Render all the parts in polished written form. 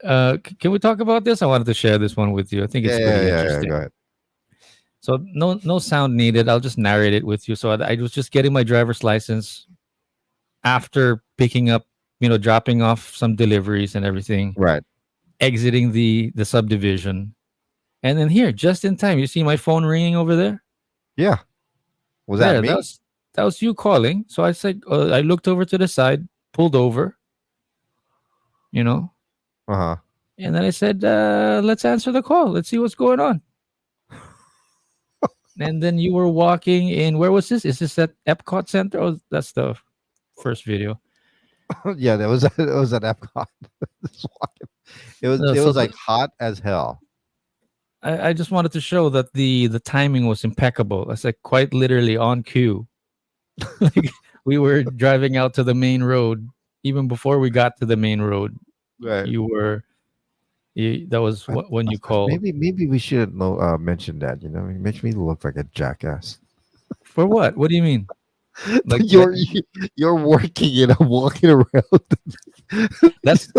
Can we talk about this? I wanted to share this one with you. I think Yeah, it's yeah, pretty yeah, yeah. Go interesting. ahead. So no sound needed. I'll just narrate it with you. So I was just getting my driver's license after picking up, dropping off some deliveries and everything, Right. exiting the subdivision, and then here, just in time, you see my phone ringing over there. Yeah. Was that There, that me? was that was you calling. So I said, I looked over to the side, pulled over, you know, Uh huh. and then I said, let's answer the call. Let's see what's going on. And then you were walking in. Where was this? Is this at Epcot Center? Oh, that's the first video. Yeah, that was it was at Epcot. Just walking. It So was like hot as hell. I just wanted to show that the timing was impeccable. I said quite literally on cue. Like we were driving out to the main road. Even before we got to the main road, Right. you were that was when you called. Maybe we should mention that. You know, it makes me look like a jackass. For what? What do you mean? Like you're you're working and I'm walking around. that's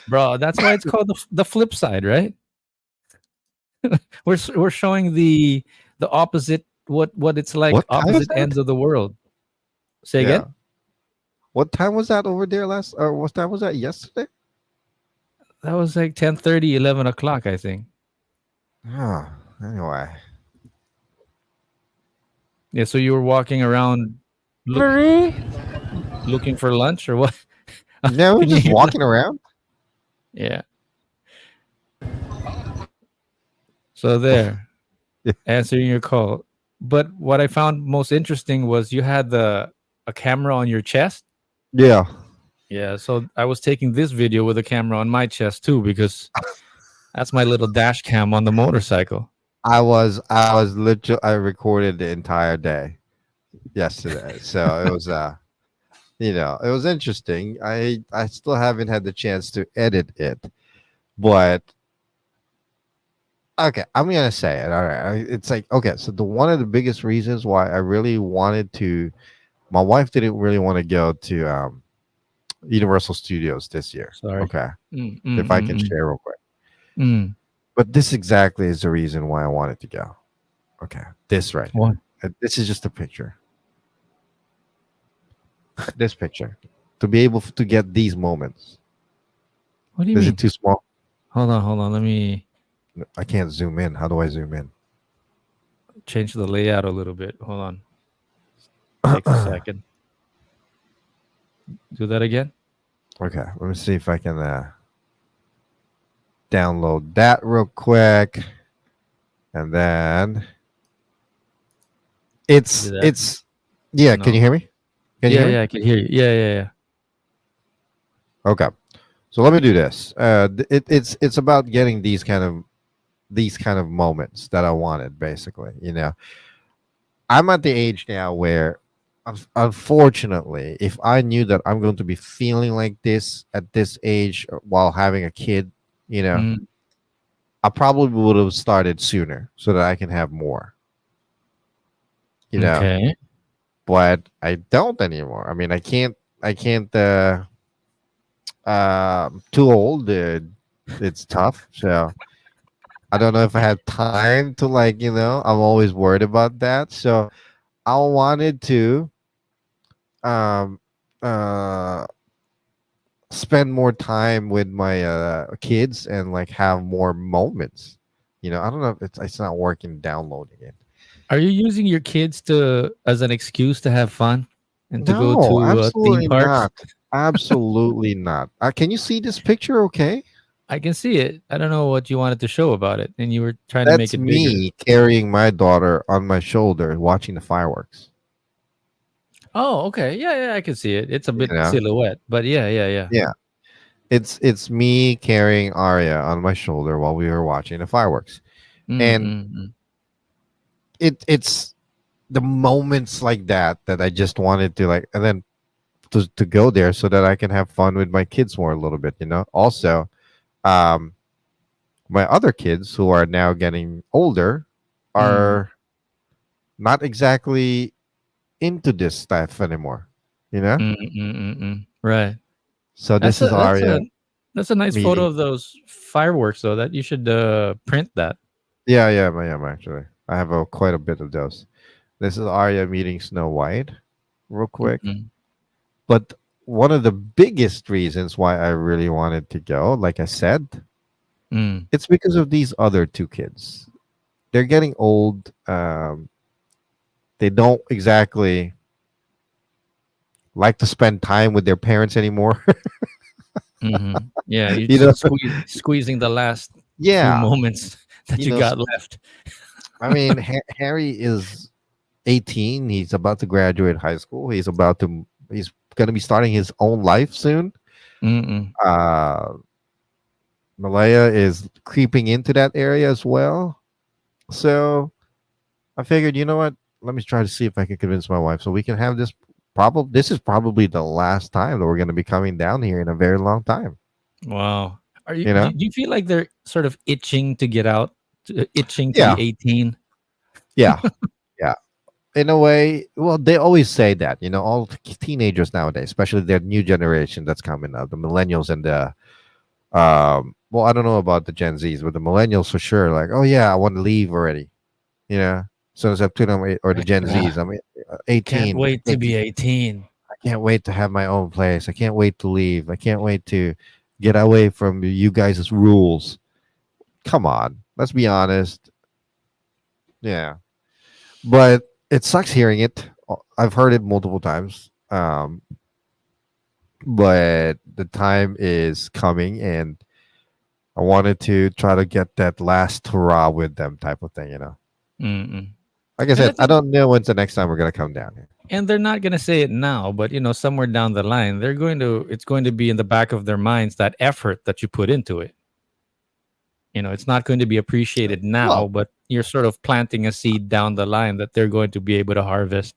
bro. That's why it's called the flip side, right? We're showing the opposite what it's like What time was opposite that? ends of the world. Say Yeah. again. What time was that over there last? Or what time was that yesterday? That was like 10:30, 11 o'clock, I think. Oh, anyway. Yeah, so you were walking around look Marie? looking for lunch or what? No, we're Can you just hear that? walking around. Yeah. So there, Yeah. answering your call. But what I found most interesting was you had the a camera on your chest. Yeah. Yeah, so I was taking this video with a camera on my chest too because that's my little dash cam on the motorcycle. I was literally I recorded the entire day yesterday. So it was it was interesting. I still haven't had the chance to edit it, but okay, I'm gonna say it. All right, it's like okay. So the one of the biggest reasons why I really wanted to, my wife didn't really want to go to Universal Studios this year. Sorry. Okay, Mm, if mm, I mm, can mm. share real quick. Mm. But this exactly is the reason why I wanted to go. Okay, this right What? here. This is just a picture. This picture to be able to get these moments. What do you Is it mean? too small? Hold on. Let me I can't zoom in. How do I zoom in? change the layout a little bit. Hold on. Takes a second. Do that again. Okay, let me see if I can download that real quick, and then Do that. it's yeah. Can you No. hear me? Can you Yeah, hear me? yeah, I can hear you. Yeah, yeah, yeah. Okay, so let me do this. It's about getting these kind of moments that I wanted. Basically, I'm at the age now where, unfortunately, if I knew that I'm going to be feeling like this at this age while having a kid, you know, Mm, I probably would have started sooner so that I can have more, you know. okay. But I don't anymore. I mean, I can't. Too old. It's tough. So I don't know if I had time to I'm always worried about that. So I wanted to um uh spend more time with my kids and like have more moments. I don't know if it's not working downloading it. Are you using your kids to as an excuse to have fun and to go No, to theme absolutely parks? not. Absolutely not. Can you see this picture okay? I can see it. I don't know what you wanted to show about it, and you were trying to make That's it bigger. me carrying my daughter on my shoulder watching the fireworks. Oh, okay. Yeah, yeah, I can see it. It's a You bit know? silhouette, but yeah, yeah, yeah. Yeah. It's me carrying Arya on my shoulder while we were watching the fireworks. Mm, And mm, mm. it's the moments like that that I just wanted to like and then to go there so that I can have fun with my kids more a little bit. Also, um my other kids who are now getting older Mm, are not exactly into this stuff anymore, you know? mm, mm, mm, mm. Right. So this is That's a Arya. That's a nice photo meeting. of those fireworks, though. That you should print that. Yeah, yeah, I am actually. I have quite a bit of those. This is Arya meeting Snow White, real quick. Mm-mm. But one of the biggest reasons why I really wanted to go, like I said, Mm. it's because of these other two kids. They're getting old. They don't exactly like to spend time with their parents anymore. Mhm. Yeah, you're you just know, squeezing the last few yeah. moments that You you know, got left. I mean, Harry is 18. He's about to graduate high school. He's going to be starting his own life soon. Mm-mm. Uh, Malaya is creeping into that area as well. So I figured, you know what? Let me try to see if I can convince my wife so we can have this. This is probably the last time that we're going to be coming down here in a very long time. Wow. Are you You know? do you feel like they're sort of itching to get out, itching to be Yeah, 18? yeah, yeah. In a way, well, they always say that. All teenagers nowadays, especially the new generation that's coming up, the millennials and the well, I don't know about the Gen Zs, but the millennials for sure. Like, oh yeah, I want to leave already. You know, so it's up to them, or the Like, Gen Zs. I mean, can't 18. wait to be 18. I can't wait to have my own place. I can't wait to leave. I can't wait to get away from you guys' rules. Come on, let's be honest. Yeah, but it sucks hearing it. I've heard it multiple times. But the time is coming, and I wanted to try to get that last hurrah with them, type of thing. Mm-mm. Like I And I said, I think, don't know when's the next time we're gonna come down here. and they're not going to say it now, but somewhere down the line, it's going to be in the back of their minds, that effort that you put into it. It's not going to be appreciated now, Well, but you're sort of planting a seed down the line that they're going to be able to harvest.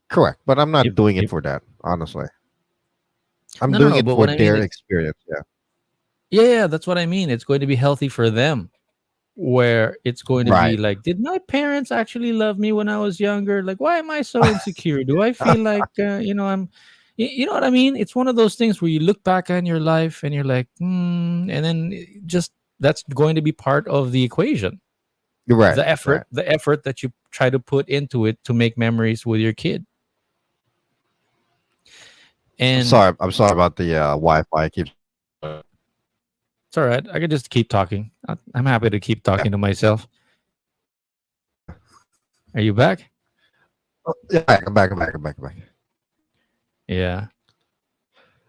correct, but I'm If, not doing it if for that. Honestly, I'm No, no, doing no. it But for what I mean their is, experience. Yeah, yeah, yeah, that's what I mean. It's going to be healthy for them, where it's going to be right. like, did my parents actually love me when I was younger? Like, why am I so insecure? Do I feel like, you know what I mean? It's one of those things where you look back on your life and you're like, and then just that's going to be part of the equation. You're right. The effort, Right. the effort that you try to put into it to make memories with your kid. I'm And sorry. I'm sorry about the Wi-Fi. Keeps. it's all right. I could just keep talking. I'm happy to keep Yeah. talking to myself. Are you back? Yeah. I'm back. I'm back. I'm back. I'm back. Yeah.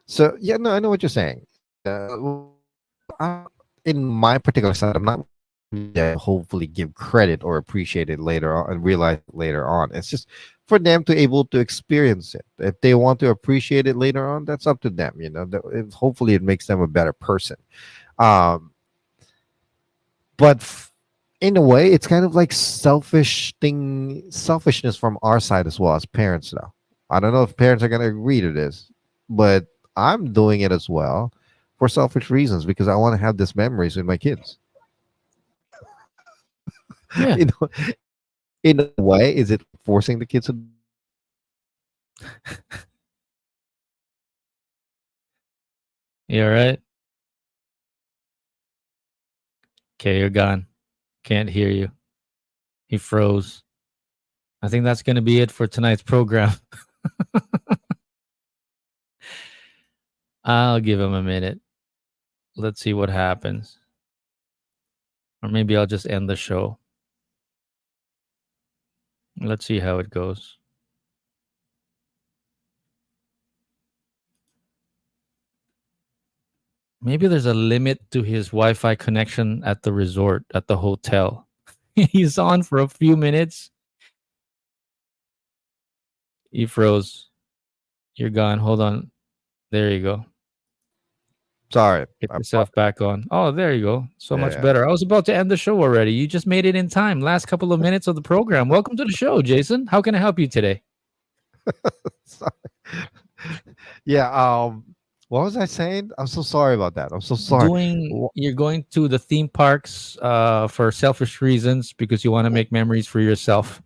So yeah, no, I know what you're saying. In my particular side, I'm not hopefully give credit or appreciate it later on and realize it later on. It's just for them to able to experience it. If they want to appreciate it later on, that's up to them. Hopefully it makes them a better person. Um, but in a way, it's kind of like selfishness from our side as well as parents. Now, I don't know if parents are gonna agree to this, but I'm doing it as well for selfish reasons because I want to have this memories with my kids. Yeah. you know, in a way, is it like forcing the kids to do it? You all right? Okay, you're gone. Can't hear you. He froze. I think that's going to be it for tonight's program. I'll give him a minute. Let's see what happens. Or maybe I'll just end the show. Let's see how it goes. Maybe there's a limit to his Wi Fi connection at the resort, at the hotel. He's on for a few minutes. He froze. You're gone. Hold on. There you go. Sorry. Get yourself back on. Oh, there you go. So much Yeah. better. I was about to end the show already. You just made it in time. Last couple of minutes of the program. Welcome to the show, Jason. How can I help you today? Sorry. Yeah. What was I saying? I'm so sorry about that. I'm so sorry. You're going to the theme parks for selfish reasons because you want to make memories for yourself.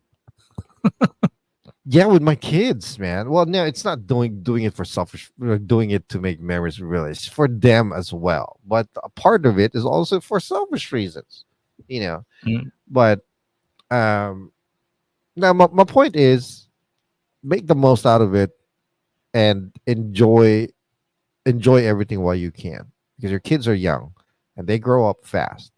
Yeah, with my kids, man. Well, no, it's not doing it for selfish, doing it to make memories. Really, it's for them as well. But a part of it is also for selfish reasons, you know. Mm. But um, now my point is make the most out of it and enjoy everything while you can, because your kids are young and they grow up fast.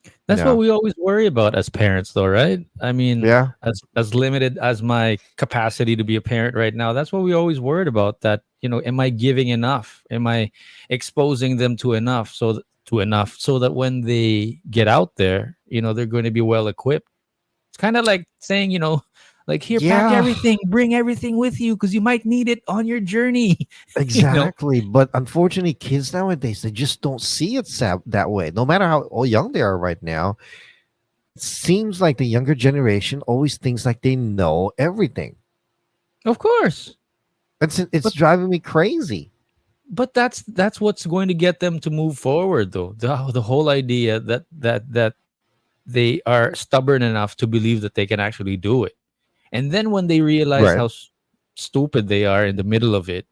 You That's what know. we always worry about as parents, though, right? I mean, Yeah. as limited as my capacity to be a parent right now, that's what we always worried about. That, am I giving enough? Am I exposing them to enough? To enough so that when they get out there, they're going to be well equipped. It's kind of like saying, like, here, pack Yeah. everything, bring everything with you because you might need it on your journey. you know, Exactly, but unfortunately, kids nowadays they just don't see it that way. No matter how young they are right now, it seems like the younger generation always thinks like they know everything. of course. It's But driving me crazy. that's what's going to get them to move forward, though. The whole idea that they are stubborn enough to believe that they can actually do it. And then when they realize Right. how stupid they are in the middle of it,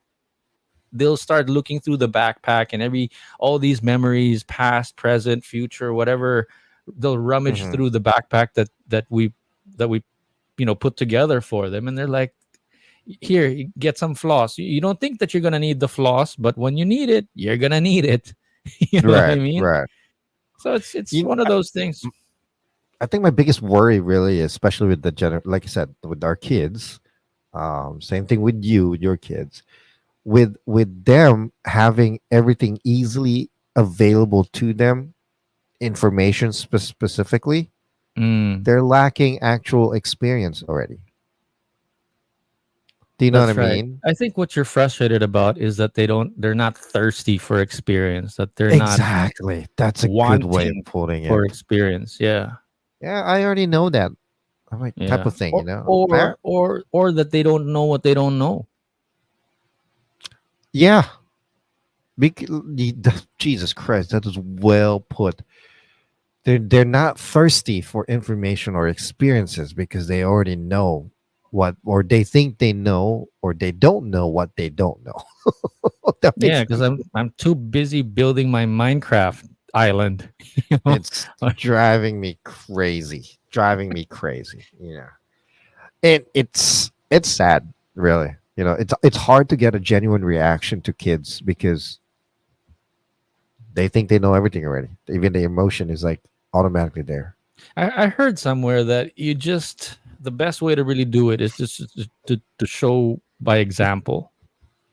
they'll start looking through the backpack and all these memories, past, present, future, whatever. They'll rummage Hmm. through the backpack that we put together for them, and they're like, here, get some floss. You don't think that you're gonna need the floss, but when you need it, you're gonna need it. You know what I Right. mean? Right. So it's You, one of those things. I think my biggest worry really, especially with like I said, with our kids. Same thing with you, with your kids. With them having everything easily available to them, information specifically, Mm, they're lacking actual experience already. Do you know what I that's right. mean? I think what you're frustrated about is that they're not thirsty for experience, that they're not Exactly. That's a good way of wanting putting for it. experience. Yeah. Yeah, I already know that. I'm like type Yeah. of thing, Or you know. or that they don't know what they don't know. Yeah. Jesus Christ, that is well put. They're not thirsty for information or experiences because they already know what, or they think they know, or they don't know what they don't know. That makes Yeah, because sense. I'm too busy building my Minecraft island. you know? It's driving me crazy. Driving me crazy. Yeah. And it's sad, really. You know, it's hard to get a genuine reaction to kids because they think they know everything already. Even the emotion is like automatically there. I heard somewhere that the best way to really do it is just to show by example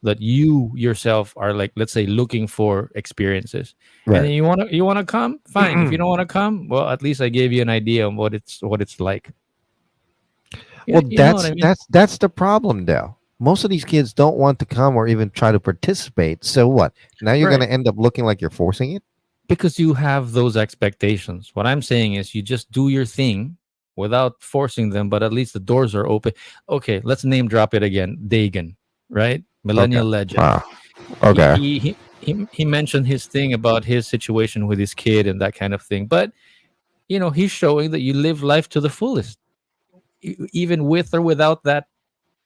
that you yourself are, like, let's say, looking for experiences, and Right. then you want to come, fine. If you don't want to come, well, at least I gave you an idea of what it's like. Well, You know what I mean? that's the problem though. Most of these kids don't want to come or even try to participate. So what? Now you're going Right. to end up looking like you're forcing it? Because you have those expectations. What I'm saying is you just do your thing without forcing them, but at least the doors are open. Okay, let's name drop it again. Dagan, right? Okay. Millennial legend. Wow. He Okay. he he he mentioned his thing about his situation with his kid and that kind of thing. But he's showing that you live life to the fullest, even with or without that,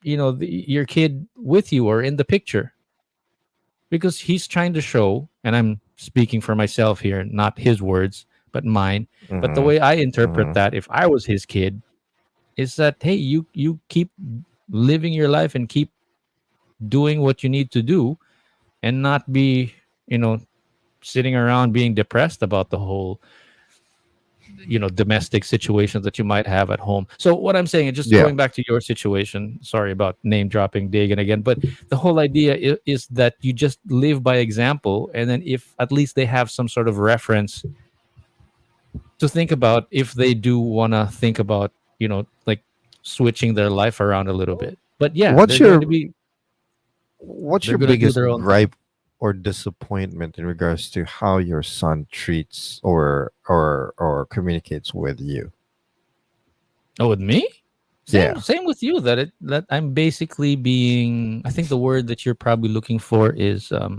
your kid with you or in the picture, because he's trying to show, and I'm speaking for myself here, not his words, but mine. But the Mhm. way I interpret Mhm. that, if I was his kid, is that, hey, you keep living your life and keep doing what you need to do, and not be, you know, sitting around being depressed about the whole, domestic situations that you might have at home. So what I'm saying is, just Yeah. going back to your situation, sorry about name dropping Dagan again, but the whole idea is that you just live by example, and then if at least they have some sort of reference to think about, if they do want to think about, like, switching their life around a little bit. But yeah, What's your what's they're your going to do biggest their own thing. gripe or disappointment in regards to how your son treats or communicates with you? Oh, with me? Same Yeah. same with you, that I'm basically being, I think the word that you're probably looking for is, I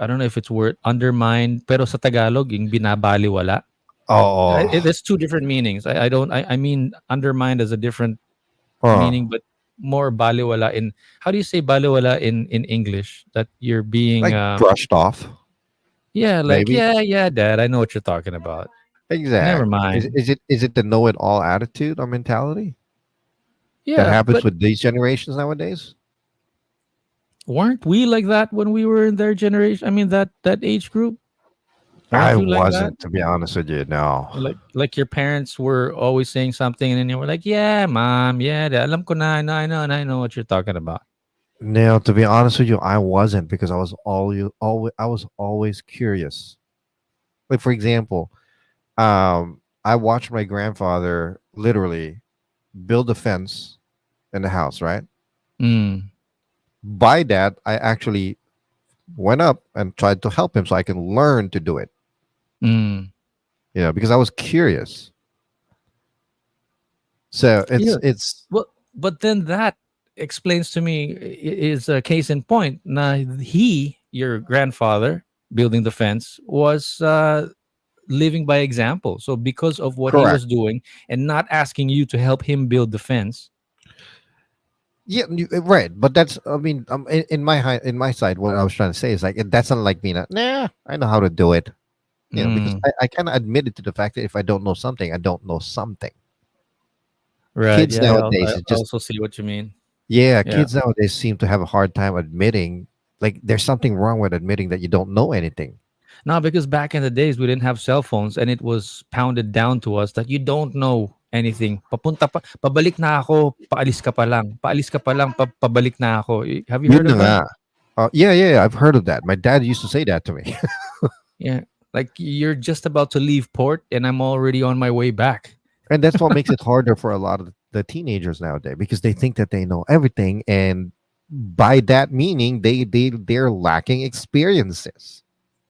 don't know if it's word undermined, pero sa Tagalog yung binabaliwala. Oh. There's two different meanings. I don't I mean undermined as a different, Huh. meaning but more baliwala in, how do you say baliwala in English? That you're being Like brushed off, yeah, like maybe. yeah, dad, I know what you're talking about. Never Exactly. mind. Is it the know it all attitude or mentality that Yeah, happens but with these generations nowadays? weren't we like that when we were in their generation? I mean that age group? Weren't I you like that? wasn't, to be honest with you. No. Like your parents were always saying something and then you were like, "Yeah, mom, yeah, dad, alam ko na, I know what you're talking about." No, to be honest with you, I wasn't because I was always curious. Like for example, I watched my grandfather literally build a fence in the house, right? Mm, By that, I actually went up and tried to help him so I can learn to do it. mm. Because I was curious. So Yeah. it's Well, but then that explains to me is a case in point. Now he, your grandfather, building the fence was living by example. So because of what he correct. was doing and not asking you to help him build the fence. Yeah, right. But that's I mean, in my side, what I was trying to say is like that's not like me. Nah, I know how to do it. Because Mm, I kind of admitted to the fact that if I don't know something, I don't know something. right. Kids Yeah, nowadays, I it just also see what you mean. yeah, Yeah. kids nowadays seem to have a hard time admitting like there's something wrong with admitting that you don't know anything. No, because back in the days we didn't have cell phones and it was pounded down to us that you don't know anything. Papunta pa, pabalik na ako, paalis ka pa lang. Paalis ka pa lang, pabalik na ako. Have you Yun heard na of nga. that? Yeah, I've heard of that. My dad used to say that to me. Yeah. Like you're just about to leave port and I'm already on my way back. And that's what makes it harder for a lot of the teenagers nowadays because they think that they know everything, and by that meaning they're lacking experiences.